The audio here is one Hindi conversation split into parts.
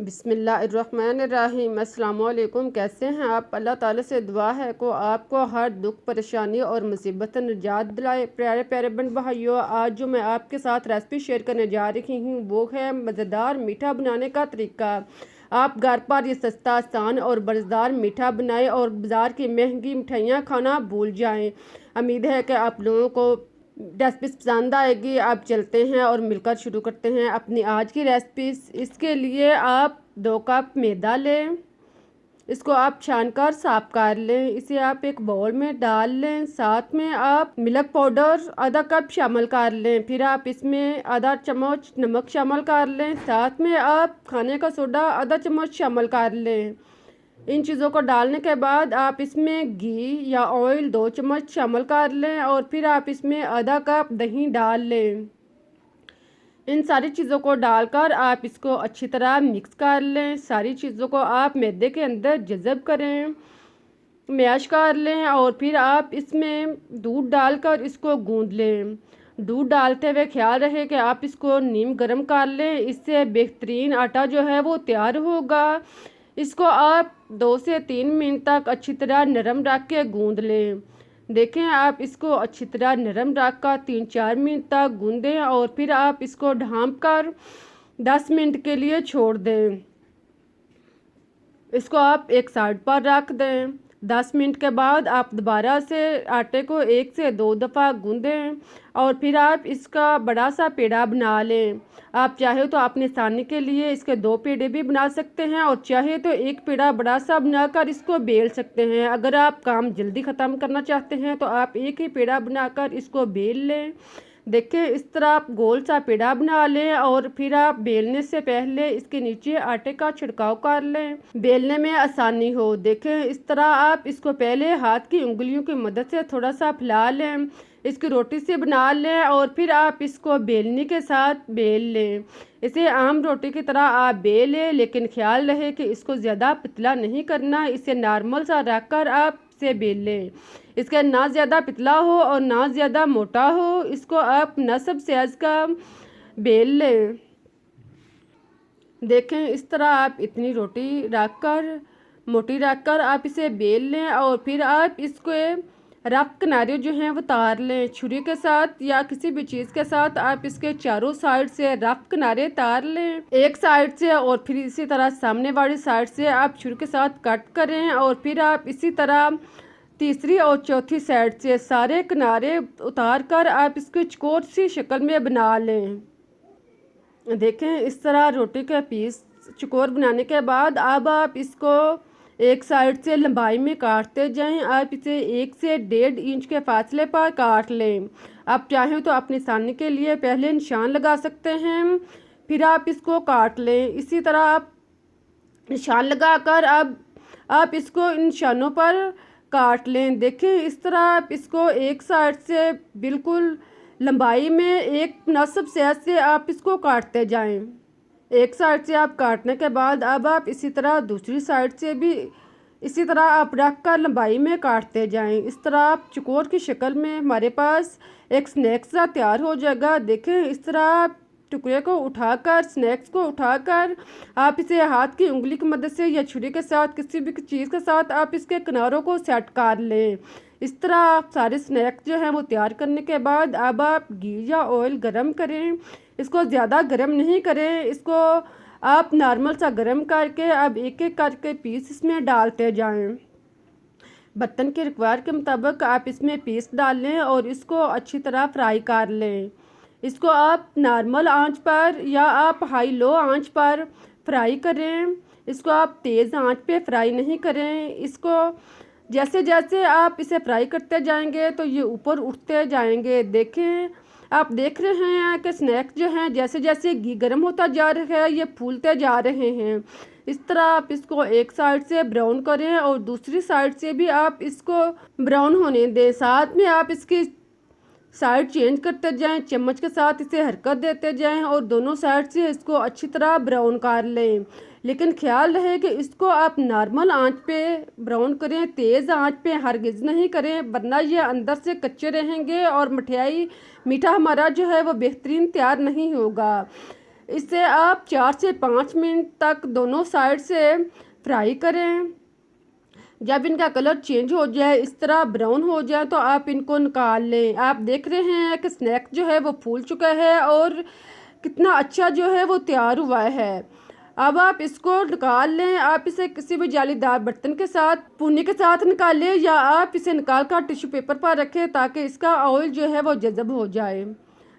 बिस्मिल्लाहिर्रहमानिर्रहीम। अस्सलाम वालेकुम। कैसे हैं आप? अल्लाह ताला से दुआ है को आपको हर दुख परेशानी और मुसीबत निजात दिलाए। प्यारे प्यारे बहन भाइयों, आज जो मैं आपके साथ रेसिपी शेयर करने जा रही हूँ वो है मज़ेदार मीठा बनाने का तरीका। आप घर पर ये सस्ता, आसान और मज़ेदार मीठा बनाएं और बाज़ार की महंगी मिठाइयाँ खाना भूल जाएं। उम्मीद है कि आप लोगों को रेसिपी पसंद आएगी। आप चलते हैं और मिलकर शुरू करते हैं अपनी आज की रेसिपी। इसके लिए आप 2 कप मैदा लें, इसको आप छानकर साफ कर लें। इसे आप एक बाउल में डाल लें। साथ में आप मिल्क पाउडर आधा कप शामिल कर लें। फिर आप इसमें आधा चम्मच नमक शामिल कर लें। साथ में आप खाने का सोडा आधा चम्मच शामिल कर लें। इन चीज़ों को डालने के बाद आप इसमें घी या ऑयल 2 चम्मच शामिल कर लें और फिर आप इसमें आधा कप दही डाल लें। इन सारी चीज़ों को डालकर आप इसको अच्छी तरह मिक्स कर लें। सारी चीज़ों को आप मैदे के अंदर जज़ब करें, मैश कर लें और फिर आप इसमें दूध डालकर इसको गूंद लें। दूध डालते हुए ख्याल रहे कि आप इसको नीम गर्म कर लें, इससे बेहतरीन आटा जो है वो तैयार होगा। इसको आप 2 से 3 मिनट तक अच्छी तरह नरम रख के गूंद लें। देखें, आप इसको अच्छी तरह नरम रख कर 3-4 मिनट तक गूंदें और फिर आप इसको ढाँप कर 10 मिनट के लिए छोड़ दें। इसको आप एक साइड पर रख दें। 10 मिनट के बाद आप दोबारा से आटे को 1 से 2 दफ़ा गूंदें और फिर आप इसका बड़ा सा पेड़ा बना लें। आप चाहे तो अपनी आसानी के लिए इसके 2 पेड़े भी बना सकते हैं और चाहे तो एक पेड़ा बड़ा सा बनाकर इसको बेल सकते हैं। अगर आप काम जल्दी ख़त्म करना चाहते हैं तो आप एक ही पेड़ा बनाकर इसको बेल लें। देखें, इस तरह आप गोल सा पेड़ा बना लें और फिर आप बेलने से पहले इसके नीचे आटे का छिड़काव कर लें, बेलने में आसानी हो। देखें, इस तरह आप इसको पहले हाथ की उंगलियों की मदद से थोड़ा सा फैला लें, इसकी रोटी से बना लें और फिर आप इसको बेलने के साथ बेल लें। इसे आम रोटी की तरह आप बेल लें, लेकिन ख्याल रहे कि इसको ज़्यादा पतला नहीं करना, इसे नॉर्मल सा रख कर आप से बेल लें। इसका ना ज़्यादा पतला हो और ना ज़्यादा मोटा हो, इसको आप नसब साइज़ का बेल लें। देखें, इस तरह आप इतनी रोटी रख कर, मोटी रख कर आप इसे बेल लें और फिर आप इसको रफ किनारे जो हैं वो तार लें। छुरी के साथ या किसी भी चीज़ के साथ आप इसके चारों साइड से रफ किनारे तार लें, एक साइड से और फिर इसी तरह सामने वाली साइड से आप छुरी के साथ कट करें और फिर आप इसी तरह तीसरी और चौथी साइड से सारे किनारे उतार कर आप इसको चौकोर सी शक्ल में बना लें। देखें, इस तरह रोटी के पीस चौकोर बनाने के बाद अब आप इसको एक साइड से लंबाई में काटते जाएं। आप इसे 1 से 1.5 इंच के फासले पर काट लें। आप चाहें तो अपनी आसानी के लिए पहले निशान लगा सकते हैं, फिर आप इसको काट लें। इसी तरह आप निशान लगाकर अब आप इसको इन निशानों पर काट लें। देखें, इस तरह आप इसको एक साइड से बिल्कुल लंबाई में एक मुनासिब साइज से आप इसको काटते जाएं। एक साइड से आप काटने के बाद अब आप इसी तरह दूसरी साइड से भी इसी तरह आप रख कर लंबाई में काटते जाएं। इस तरह आप चौकोर की शक्ल में हमारे पास एक स्नैक्स सा तैयार हो जाएगा। देखें, इस तरह आप टुकड़े को उठाकर, स्नैक्स को उठाकर आप इसे हाथ की उंगली की मदद से या छुरी के साथ किसी भी चीज़ के साथ आप इसके किनारों को सेट कर लें। इस तरह आप सारे स्नैक्स जो हैं वो तैयार करने के बाद अब आप घी या ऑयल गरम करें। इसको ज़्यादा गरम नहीं करें, इसको आप नॉर्मल सा गरम करके अब एक एक करके पीस इसमें डालते जाएं। बर्तन के रिक्वायर के मुताबिक आप इसमें पीस डाल लें और इसको अच्छी तरह फ्राई कर लें। इसको आप नॉर्मल आंच पर या आप हाई लो आंच पर फ्राई करें। इसको आप तेज़ आंच पे फ्राई नहीं करें। इसको जैसे जैसे आप इसे फ्राई करते जाएंगे तो ये ऊपर उठते जाएंगे। देखें, आप देख रहे हैं कि स्नैक्स जो हैं जैसे जैसे घी गर्म होता जा रहा है ये फूलते जा रहे हैं। इस तरह आप इसको एक साइड से ब्राउन करें और दूसरी साइड से भी आप इसको ब्राउन होने दें। साथ में आप इसकी साइड चेंज करते जाएं, चम्मच के साथ इसे हरकत देते जाएं और दोनों साइड से इसको अच्छी तरह ब्राउन कर लें। लेकिन ख्याल रहे कि इसको आप नॉर्मल आंच पे ब्राउन करें, तेज़ आंच पे हरगिज़ नहीं करें, वरना ये अंदर से कच्चे रहेंगे और मीठा हमारा जो है वो बेहतरीन तैयार नहीं होगा। इसे आप 4 से 5 मिनट तक दोनों साइड से फ्राई करें। जब इनका कलर चेंज हो जाए, इस तरह ब्राउन हो जाए, तो आप इनको निकाल लें। आप देख रहे हैं कि स्नैक जो है वो फूल चुका है और कितना अच्छा जो है वो तैयार हुआ है। अब आप इसको निकाल लें। आप इसे किसी भी जालीदार बर्तन के साथ पुन्नी के साथ निकालें, या आप इसे निकाल कर टिश्यू पेपर पर रखें ताकि इसका ऑयल जो है वो जज़ब हो जाए।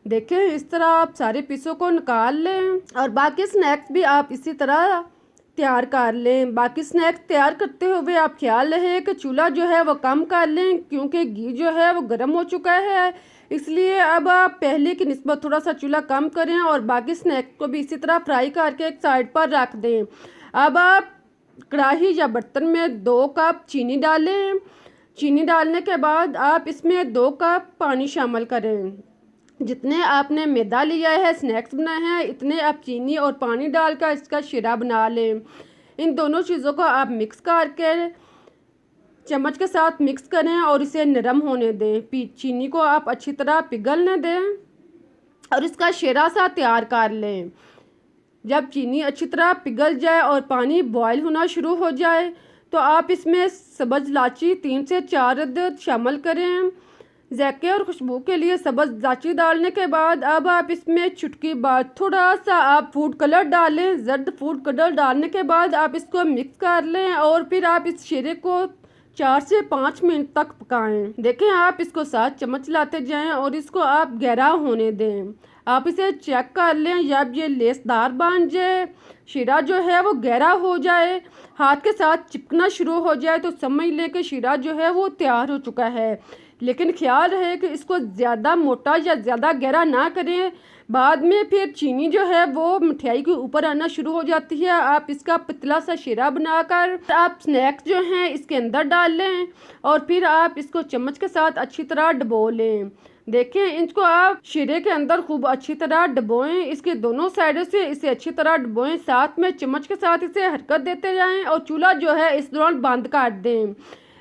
देखें, इस तरह आप सारे पीसों को निकाल लें और बाकी स्नैक्स भी आप इसी तरह तैयार कर लें। बाकी स्नैक्स तैयार करते हुए आप ख्याल रहे कि चूल्हा जो है वो कम कर लें, क्योंकि घी जो है वो गर्म हो चुका है। इसलिए अब आप पहले की निस्बत थोड़ा सा चूल्हा कम करें और बाकी स्नैक्स को भी इसी तरह फ्राई करके एक साइड पर रख दें। अब आप कढ़ाई या बर्तन में 2 कप चीनी डालें। चीनी डालने के बाद आप इसमें 2 कप पानी शामिल करें। जितने आपने मैदा लिया है, स्नैक्स बनाए हैं, इतने आप चीनी और पानी डालकर इसका शीरा बना लें। इन दोनों चीज़ों को आप मिक्स करके चम्मच के साथ मिक्स करें और इसे नरम होने दें। चीनी को आप अच्छी तरह पिघलने दें और इसका शीरा सा तैयार कर लें। जब चीनी अच्छी तरह पिघल जाए और पानी बॉयल होना शुरू हो जाए, तो आप इसमें सब्ज़ इलायची 3 से 4 अदद शामिल करें। जायके और खुशबू के लिए सब्ज़ इलायची डालने के बाद अब आप इसमें चुटकी भर थोड़ा सा आप फूड कलर डालें। जर्द फूड कलर डालने के बाद आप इसको मिक्स कर लें और फिर आप इस शीरे को 4 से 5 मिनट तक पकाएं। देखें, आप इसको 7 चम्मच लाते जाएं और इसको आप गहरा होने दें। आप इसे चेक कर लें, जब ये लेसदार बन जाए, शीरा जो है वो गहरा हो जाए, हाथ के साथ चिपकना शुरू हो जाए, तो समझ लें कि शीरा जो है वो तैयार हो चुका है। लेकिन ख्याल रहे कि इसको ज़्यादा मोटा या ज़्यादा गहरा ना करें, बाद में फिर चीनी जो है वो मिठाई के ऊपर आना शुरू हो जाती है। आप इसका पतला सा शीरा बनाकर आप स्नैक्स जो हैं इसके अंदर डाल लें और फिर आप इसको चम्मच के साथ अच्छी तरह डबो लें। देखें, इसको आप शीरे के अंदर खूब अच्छी तरह डबोएं, इसके दोनों साइडों से इसे अच्छी तरह डबोएं, साथ में चम्मच के साथ इसे हरकत देते जाएं और चूल्हा जो है इस दौरान बंद कर दें।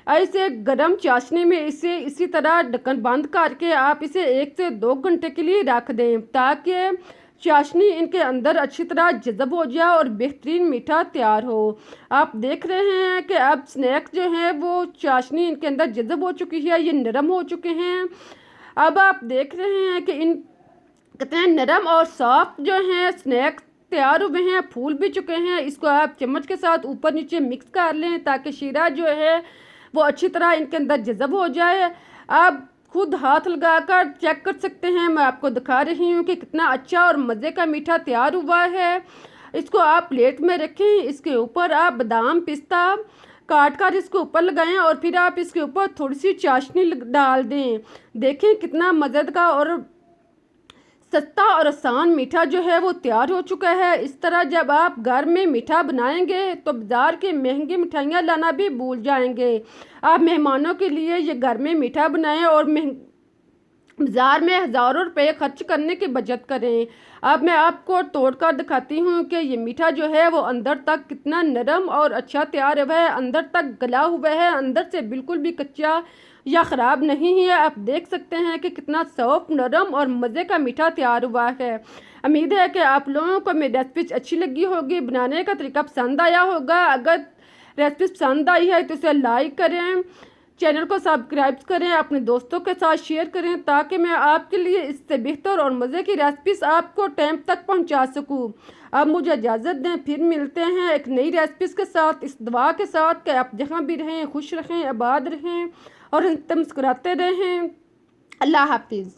ऐसे गरम चाशनी में इसे इसी तरह ढक्कन बंद करके आप इसे 1 से 2 घंटे के लिए रख दें, ताकि चाशनी इनके अंदर अच्छी तरह जज़ब हो जाए और बेहतरीन मीठा तैयार हो। आप देख रहे हैं कि अब स्नैक्स जो हैं वो चाशनी इनके अंदर जज़ब हो चुकी है, ये नरम हो चुके हैं। अब आप देख रहे हैं कि इन कितने नरम और सॉफ्ट जो हैं स्नैक्स तैयार हुए हैं, फूल भी चुके हैं। इसको आप चम्मच के साथ ऊपर नीचे मिक्स कर लें ताकि शीरा जो है वो अच्छी तरह इनके अंदर जज़ब हो जाए। आप खुद हाथ लगाकर चेक कर सकते हैं। मैं आपको दिखा रही हूँ कि कितना अच्छा और मज़े का मीठा तैयार हुआ है। इसको आप प्लेट में रखें, इसके ऊपर आप बादाम पिस्ता काट कर इसके ऊपर लगाएं और फिर आप इसके ऊपर थोड़ी सी चाशनी डाल दें। देखें कितना मज़ेदार और सस्ता और आसान मीठा जो है वो तैयार हो चुका है। इस तरह जब आप घर में मीठा बनाएंगे तो बाज़ार की महंगी मिठाइयाँ लाना भी भूल जाएंगे। आप मेहमानों के लिए ये घर में मीठा बनाएं और बाज़ार में हज़ारों रुपए खर्च करने की बचत करें। अब मैं आपको तोड़कर दिखाती हूँ कि ये मीठा जो है वो अंदर तक कितना नरम और अच्छा तैयार हुआ है, अंदर तक गला हुआ है, अंदर से बिल्कुल भी कच्चा या ख़राब नहीं है। आप देख सकते हैं कि कितना सॉफ्ट, नरम और मज़े का मीठा तैयार हुआ है। उम्मीद है कि आप लोगों को मेरी रेसिपी अच्छी लगी होगी, बनाने का तरीका पसंद आया होगा। अगर रेसिपी पसंद आई है तो इसे लाइक करें, चैनल को सब्सक्राइब करें, अपने दोस्तों के साथ शेयर करें ताकि मैं आपके लिए इससे बेहतर और मज़े की रेसिपीज़ आपको टाइम तक पहुंचा सकूं। अब मुझे इजाज़त दें, फिर मिलते हैं एक नई रेसिपीज़ के साथ, इस दुआ के साथ कि आप जहाँ भी रहें खुश रहें, आबाद रहें और मुस्कुराते रहें। अल्लाह हाफिज़।